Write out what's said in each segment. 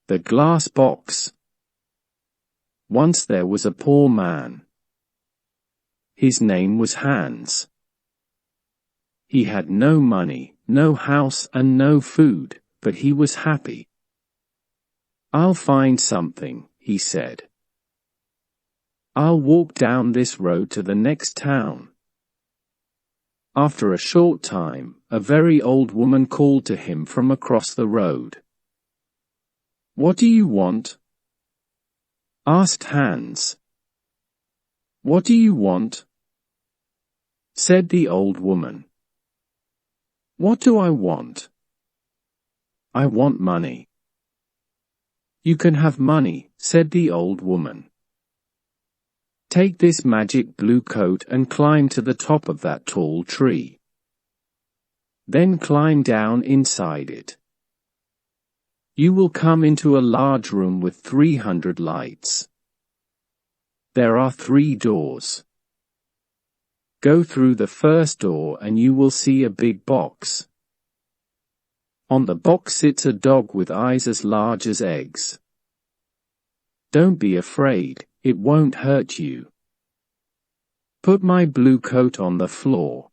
The glass box. Once there was a poor man. His name was Hans. He had no money, no house and no food, but he was happy. "I'll find something," he said. "I'll walk down this road to the next town." After a short time, a very old woman called to him from across the road. "What do you want?" asked Hans. "What do you want?" said the old woman. "What do I want? I want money." "You can have money," said the old woman. "Take this magic blue coat and climb to the top of that tall tree. Then climb down inside it. You will come into a large room with 300 lights. There are 3 doors. Go through the first door and you will see a big box. On the box sits a dog with eyes as large as eggs. Don't be afraid, it won't hurt you. Put my blue coat on the floor.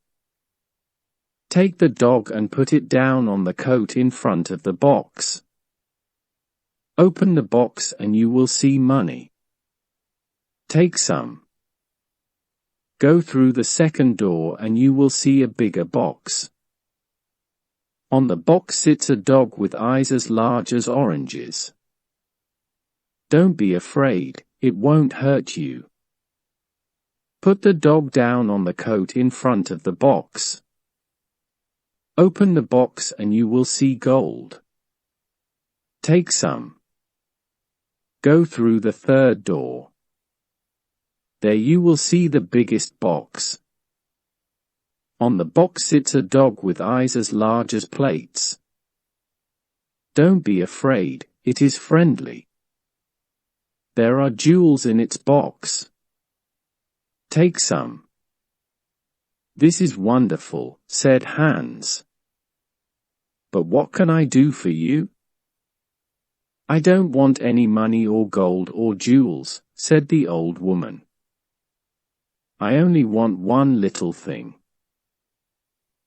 Take the dog and put it down on the coat in front of the box. Open the box and you will see money. Take some. Go through the second door and you will see a bigger box. On the box sits a dog with eyes as large as oranges. Don't be afraid, it won't hurt you. Put the dog down on the coat in front of the box. Open the box and you will see gold. Take some. Go through the third door. There you will see the biggest box. On the box sits a dog with eyes as large as plates. Don't be afraid, it is friendly. There are jewels in its box. Take some. This is wonderful, said Hans. But what can I do for you? I don't want any money or gold or jewels, said the old woman. I only want one little thing.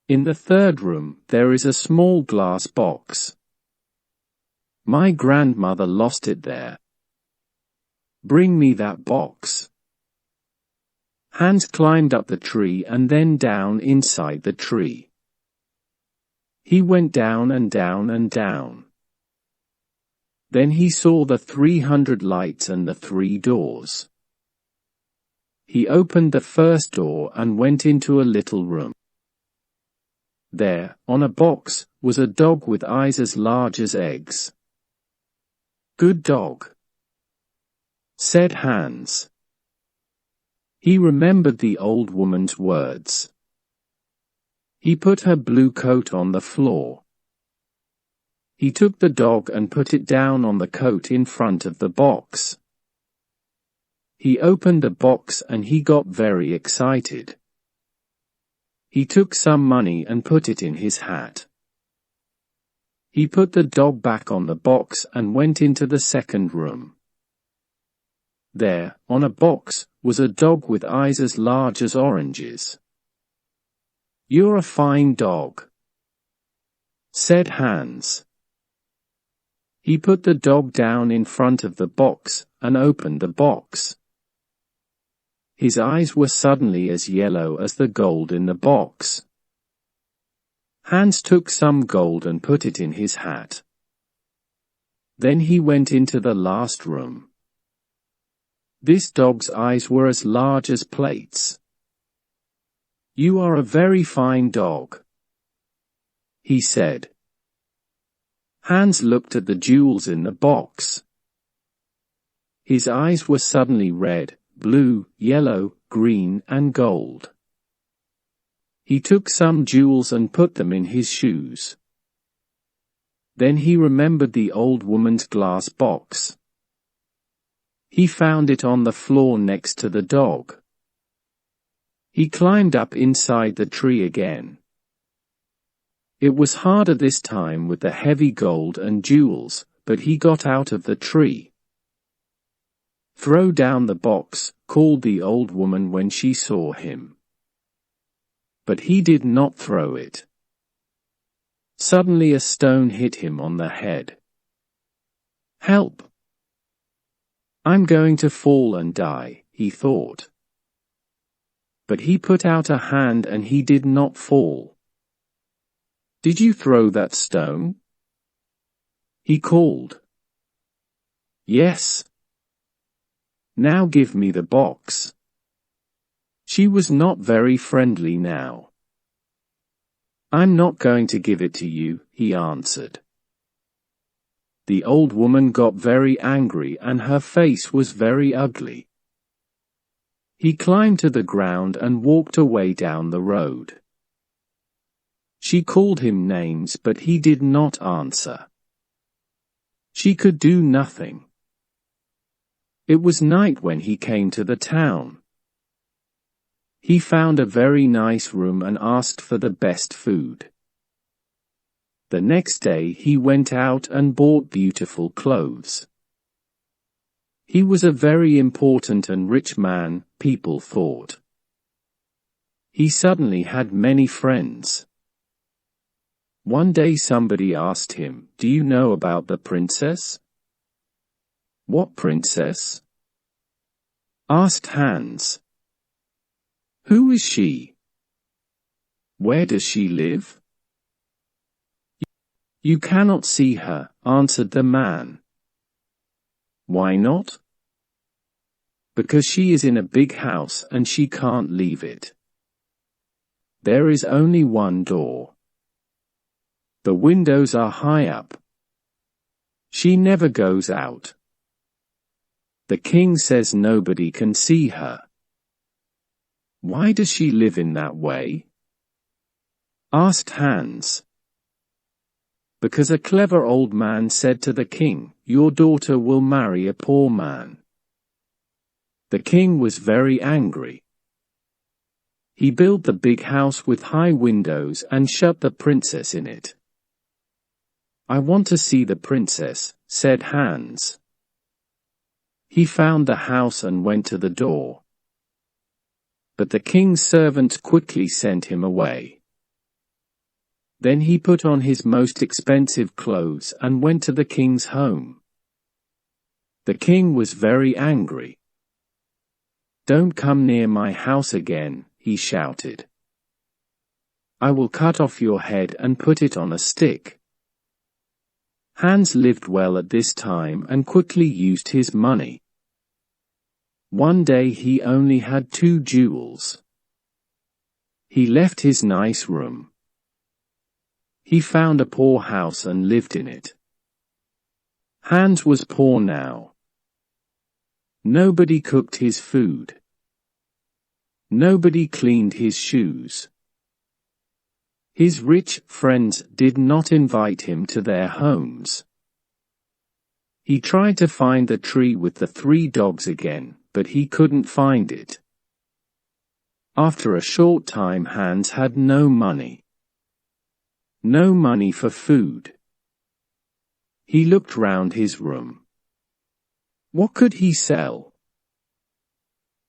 In the third room, there is a small glass box. My grandmother lost it there. Bring me that box. Hans climbed up the tree and then down inside the tree. He went down and down and down. Then he saw the 300 lights and the 3 doors. He opened the first door and went into a little room. There, on a box, was a dog with eyes as large as eggs. Good dog, said Hans. He remembered the old woman's words. He put her blue coat on the floor. He took the dog and put it down on the coat in front of the box. He opened the box and he got very excited. He took some money and put it in his hat. He put the dog back on the box and went into the second room. There, on a box, was a dog with eyes as large as oranges. You're a fine dog, said Hans. He put the dog down in front of the box and opened the box. His eyes were suddenly as yellow as the gold in the box. Hans took some gold and put it in his hat. Then he went into the last room. This dog's eyes were as large as plates. You are a very fine dog, he said. Hans looked at the jewels in the box. His eyes were suddenly red, blue, yellow, green, and gold. He took some jewels and put them in his shoes. Then he remembered the old woman's glass box. He found it on the floor next to the dog. He climbed up inside the tree again. It was harder this time with the heavy gold and jewels, but he got out of the tree. "Throw down the box," called the old woman when she saw him. But he did not throw it. Suddenly a stone hit him on the head. "Help! I'm going to fall and die," he thought. But he put out a hand and he did not fall. "Did you throw that stone?" he called. "Yes." "Now give me the box." She was not very friendly now. "I'm not going to give it to you," he answered. The old woman got very angry and her face was very ugly. He climbed to the ground and walked away down the road. She called him names but he did not answer. She could do nothing. It was night when he came to the town. He found a very nice room and asked for the best food. The next day he went out and bought beautiful clothes. He was a very important and rich man, people thought. He suddenly had many friends. One day somebody asked him, "Do you know about the princess?" "What princess?" asked Hans. "Who is she? Where does she live?" "You cannot see her," answered the man. "Why not?" "Because she is in a big house and she can't leave it. There is only one door. The windows are high up. She never goes out. The king says nobody can see her." "Why does she live in that way?" asked Hans. "Because a clever old man said to the king, 'Your daughter will marry a poor man.'" The king was very angry. He built the big house with high windows and shut the princess in it. "I want to see the princess," said Hans. He found the house and went to the door. But the king's servants quickly sent him away. Then he put on his most expensive clothes and went to the king's home. The king was very angry. "Don't come near my house again," he shouted. "I will cut off your head and put it on a stick." Hans lived well at this time and quickly used his money. One day he only had 2 jewels. He left his nice room. He found a poor house and lived in it. Hans was poor now. Nobody cooked his food. Nobody cleaned his shoes. His rich friends did not invite him to their homes. He tried to find the tree with the 3 dogs again, but he couldn't find it. After a short time Hans had no money. No money for food. He looked round his room. What could he sell?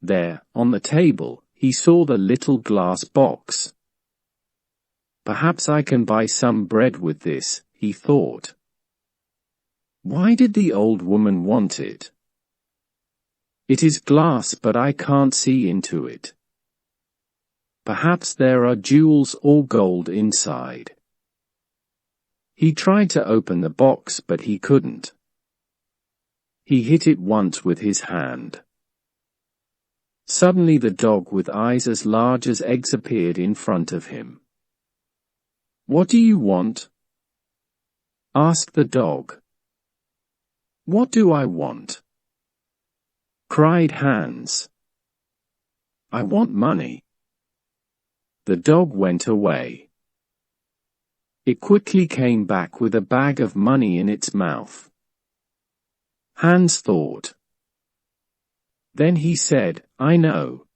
There, on the table, he saw the little glass box. "Perhaps I can buy some bread with this," he thought. Why did the old woman want it? "It is glass but I can't see into it. Perhaps there are jewels or gold inside." He tried to open the box but he couldn't. He hit it once with his hand. Suddenly the dog with eyes as large as eggs appeared in front of him. "What do you want?" asked the dog. "What do I want?" cried Hans. "I want money." The dog went away. It quickly came back with a bag of money in its mouth. Hans thought. Then he said, "I know.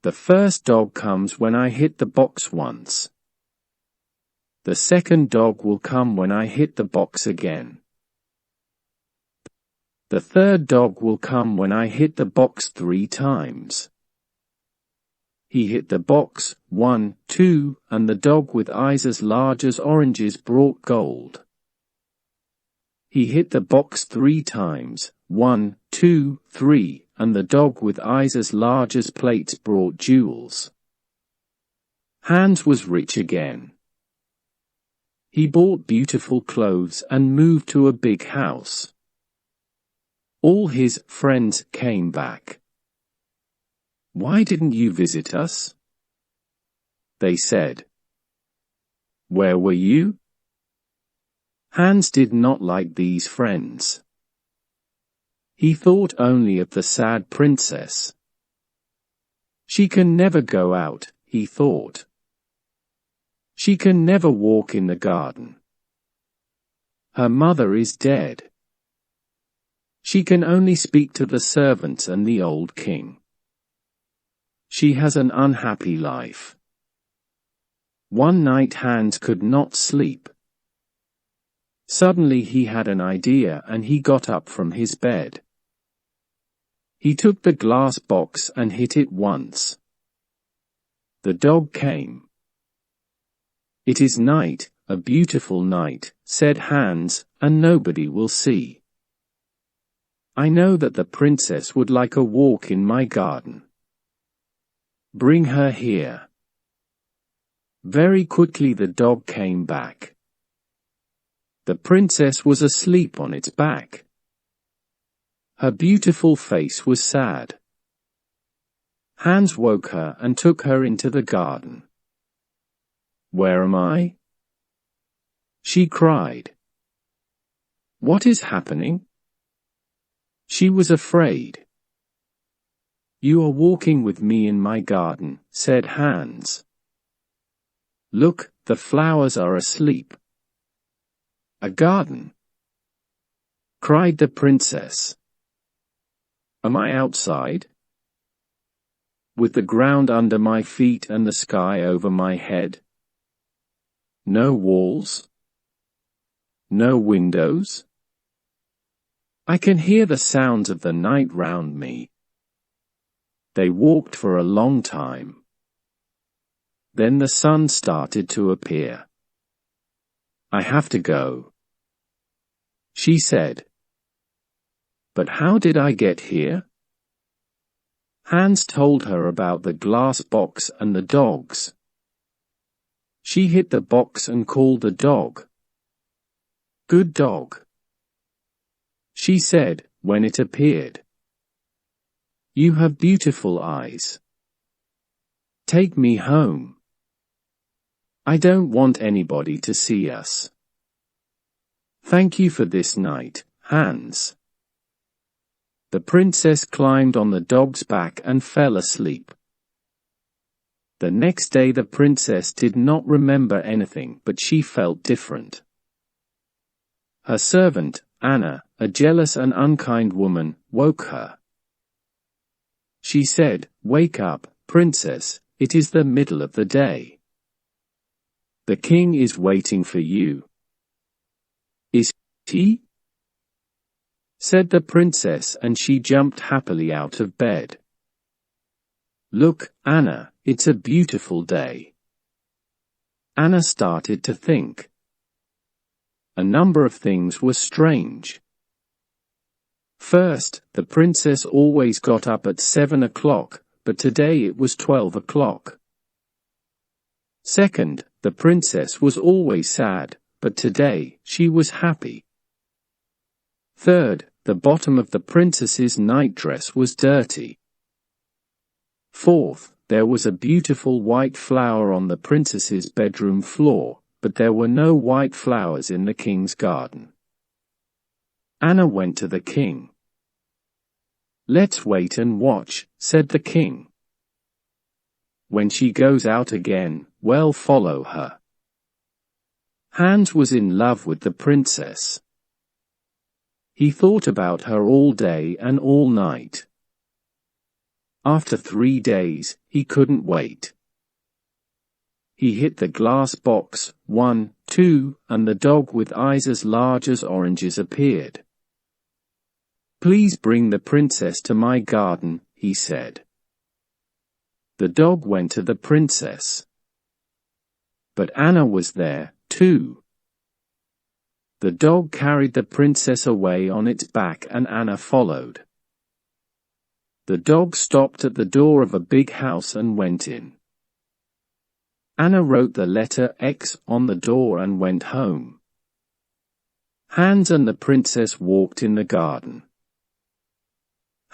The first dog comes when I hit the box once. The second dog will come when I hit the box again. The third dog will come when I hit the box 3 times. He hit the box, 1, 2, and the dog with eyes as large as oranges brought gold. He hit the box 3 times, 1, 2, 3, and the dog with eyes as large as plates brought jewels. Hans was rich again. He bought beautiful clothes and moved to a big house. All his friends came back. "Why didn't you visit us?" they said. "Where were you?" Hans did not like these friends. He thought only of the sad princess. She can never go out, he thought. She can never walk in the garden. Her mother is dead. She can only speak to the servants and the old king. She has an unhappy life. One night Hans could not sleep. Suddenly he had an idea and he got up from his bed. He took the glass box and hit it once. The dog came. "It is night, a beautiful night," said Hans, "and nobody will see. I know that the princess would like a walk in my garden. Bring her here." Very quickly the dog came back. The princess was asleep on its back. Her beautiful face was sad. Hans woke her and took her into the garden. "Where am I?" she cried. "What is happening?" She was afraid. "You are walking with me in my garden," said Hans. "Look, the flowers are asleep." "A garden?" cried the princess. "Am I outside? With the ground under my feet and the sky over my head? No walls? No windows? I can hear the sounds of the night round me." They walked for a long time. Then the sun started to appear. "I have to go," she said. "But how did I get here?" Hans told her about the glass box and the dogs. She hit the box and called the dog. "Good dog," she said, when it appeared. "You have beautiful eyes. Take me home. I don't want anybody to see us. Thank you for this night, Hans." The princess climbed on the dog's back and fell asleep. The next day the princess did not remember anything, but she felt different. Her servant, Anna, a jealous and unkind woman, woke her. She said, "Wake up, princess, it is the middle of the day. The king is waiting for you." "Is he?" said the princess, and she jumped happily out of bed. "Look, Anna, it's a beautiful day." Anna started to think. A number of things were strange. First, the princess always got up at 7 o'clock, but today it was 12 o'clock. Second, the princess was always sad, but today she was happy. Third, the bottom of the princess's nightdress was dirty. Fourth, there was a beautiful white flower on the princess's bedroom floor, but there were no white flowers in the king's garden. Anna went to the king. "Let's wait and watch," said the king. "When she goes out again, well, follow her." Hans was in love with the princess. He thought about her all day and all night. After 3 days, he couldn't wait. He hit the glass box, 1, 2, and the dog with eyes as large as oranges appeared. Please bring the princess to my garden, he said. The dog went to the princess. But Anna was there, too. The dog carried the princess away on its back and Anna followed. The dog stopped at the door of a big house and went in. Anna wrote the letter X on the door and went home. Hans and the princess walked in the garden.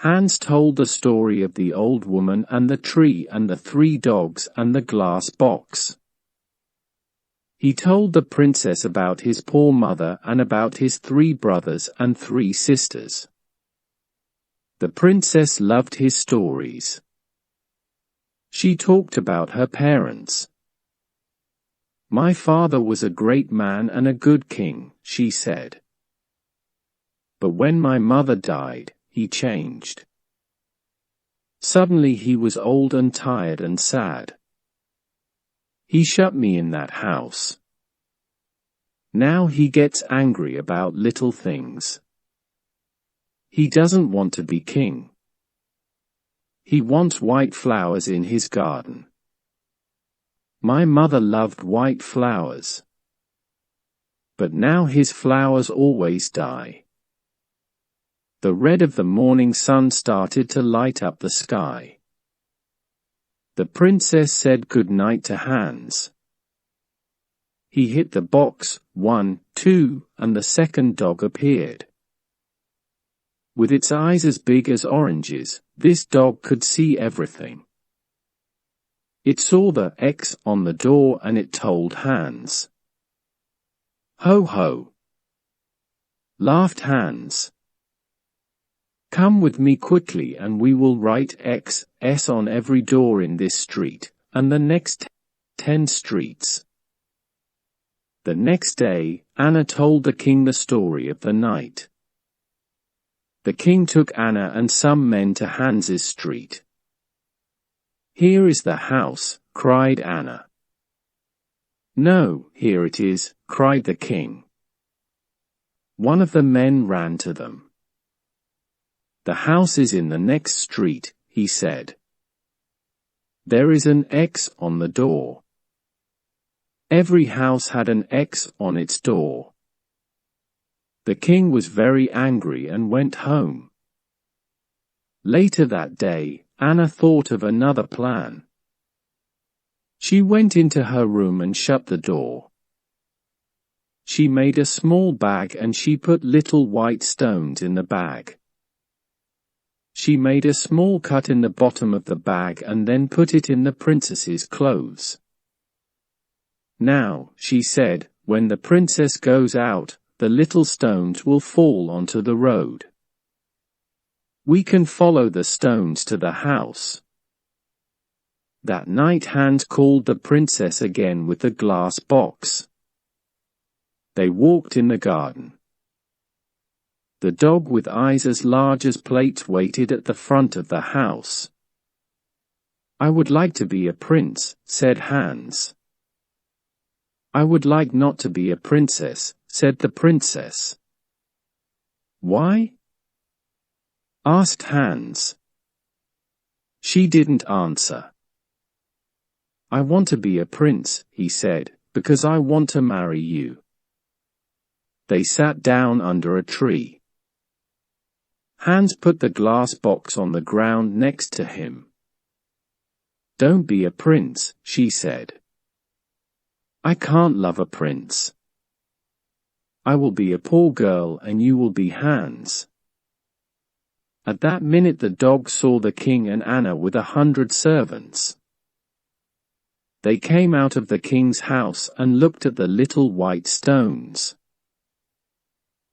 Hans told the story of the old woman and the tree and the 3 dogs and the glass box. He told the princess about his poor mother and about his 3 brothers and 3 sisters. The princess loved his stories. She talked about her parents. My father was a great man and a good king, she said. But when my mother died, he changed. Suddenly he was old and tired and sad. He shut me in that house. Now he gets angry about little things. He doesn't want to be king. He wants white flowers in his garden. My mother loved white flowers. But now his flowers always die. The red of the morning sun started to light up the sky. The princess said good night to Hans. He hit the box, 1, 2, and the second dog appeared. With its eyes as big as oranges, this dog could see everything. It saw the X on the door and it told Hans. Ho ho! Laughed Hans. Come with me quickly and we will write XS on every door in this street, and the next 10 streets. The next day, Anna told the king the story of the night. The king took Anna and some men to Hans's street. Here is the house, cried Anna. No, here it is, cried the king. One of the men ran to them. The house is in the next street, he said. There is an X on the door. Every house had an X on its door. The king was very angry and went home. Later that day, Anna thought of another plan. She went into her room and shut the door. She made a small bag and she put little white stones in the bag. She made a small cut in the bottom of the bag and then put it in the princess's clothes. Now, she said, when the princess goes out, the little stones will fall onto the road. We can follow the stones to the house. That night Hans called the princess again with the glass box. They walked in the garden. The dog with eyes as large as plates waited at the front of the house. I would like to be a prince, said Hans. I would like not to be a princess, said the princess. Why? Asked Hans. She didn't answer. I want to be a prince, he said, because I want to marry you. They sat down under a tree. Hans put the glass box on the ground next to him. Don't be a prince, she said. I can't love a prince. I will be a poor girl and you will be Hans. At that minute the dog saw the king and Anna with 100 servants. They came out of the king's house and looked at the little white stones.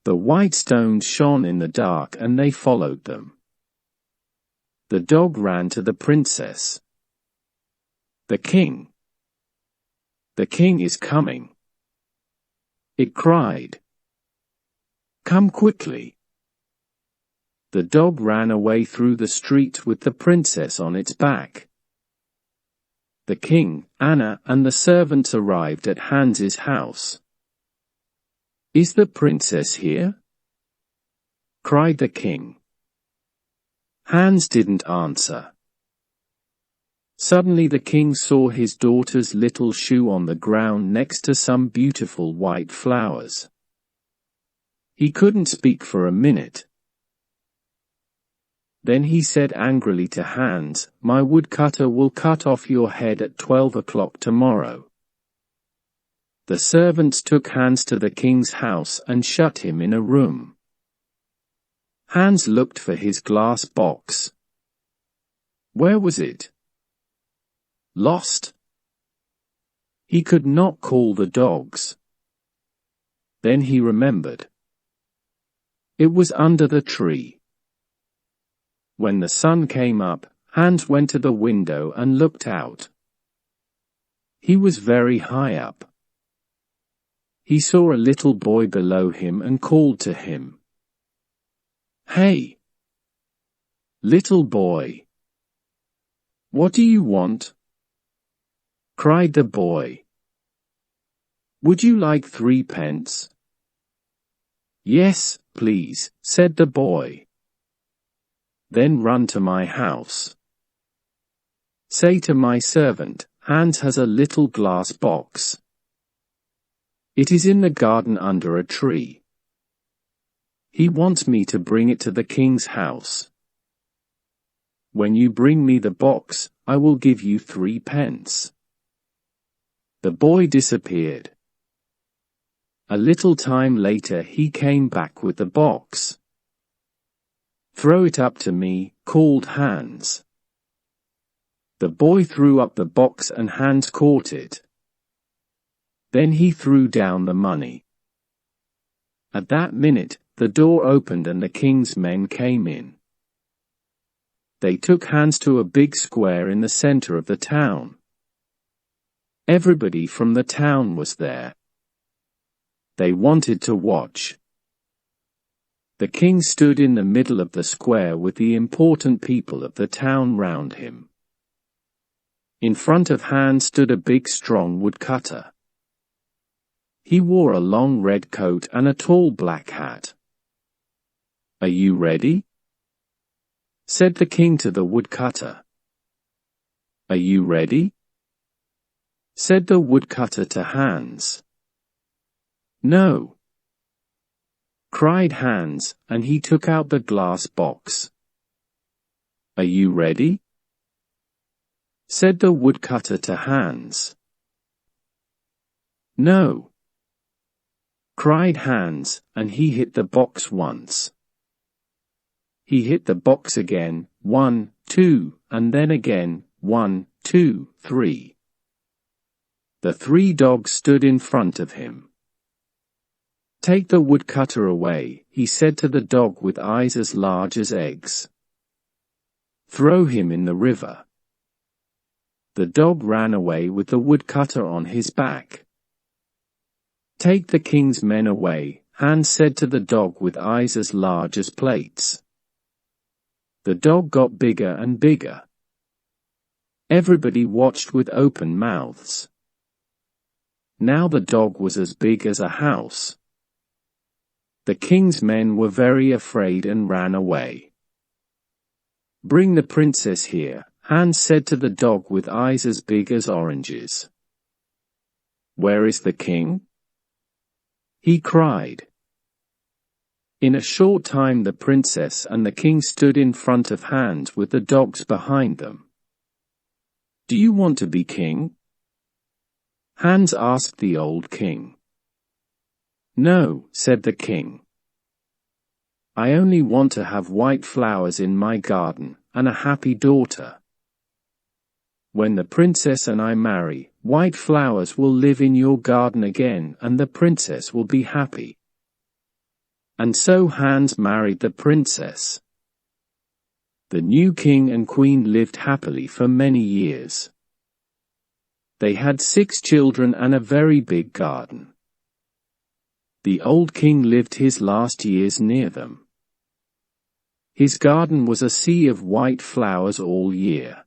The white stones shone in the dark and they followed them. The dog ran to the princess. The king is coming. It cried. Come quickly. The dog ran away through the street with the princess on its back. The king, Anna, and the servants arrived at Hans's house. Is the princess here? Cried the king. Hans didn't answer. Suddenly the king saw his daughter's little shoe on the ground next to some beautiful white flowers. He couldn't speak for a minute. Then he said angrily to Hans, "My woodcutter will cut off your head at 12 o'clock tomorrow." The servants took Hans to the king's house and shut him in a room. Hans looked for his glass box. Where was it? Lost. He could not call the dogs. Then he remembered. It was under the tree. When the sun came up, Hans went to the window and looked out. He was very high up. He saw a little boy below him and called to him. "Hey! Little boy! What do you want?" cried the boy. "Would you like 3 pence?" "Yes, please," said the boy. "Then run to my house. Say to my servant, Hans has a little glass box. It is in the garden under a tree. He wants me to bring it to the king's house. When you bring me the box, I will give you 3 pence. The boy disappeared. A little time later he came back with the box. "Throw it up to me," called Hans. The boy threw up the box and Hans caught it. Then he threw down the money. At that minute, the door opened and the king's men came in. They took Hans to a big square in the center of the town. Everybody from the town was there. They wanted to watch. The king stood in the middle of the square with the important people of the town round him. In front of Hans stood a big strong woodcutter. He wore a long red coat and a tall black hat. "Are you ready?" said the king to the woodcutter. "Are you ready?" said the woodcutter to Hans. "No," cried Hans, and he took out the glass box. "Are you ready?" said the woodcutter to Hans. "No," cried Hans, and he hit the box once. He hit the box again, 1, 2, and then again, 1, 2, 3. The 3 dogs stood in front of him. "Take the woodcutter away," he said to the dog with eyes as large as eggs. "Throw him in the river." The dog ran away with the woodcutter on his back. "Take the king's men away," Hans said to the dog with eyes as large as plates. The dog got bigger and bigger. Everybody watched with open mouths. Now the dog was as big as a house. The king's men were very afraid and ran away. "Bring the princess here," Hans said to the dog with eyes as big as oranges. "Where is the king?" he cried. In a short time the princess and the king stood in front of Hans with the dogs behind them. "Do you want to be king?" Hans asked the old king. "No," said the king. "I only want to have white flowers in my garden, and a happy daughter. When the princess and I marry, white flowers will live in your garden again and the princess will be happy." And so Hans married the princess. The new king and queen lived happily for many years. They had 6 children and a very big garden. The old king lived his last years near them. His garden was a sea of white flowers all year.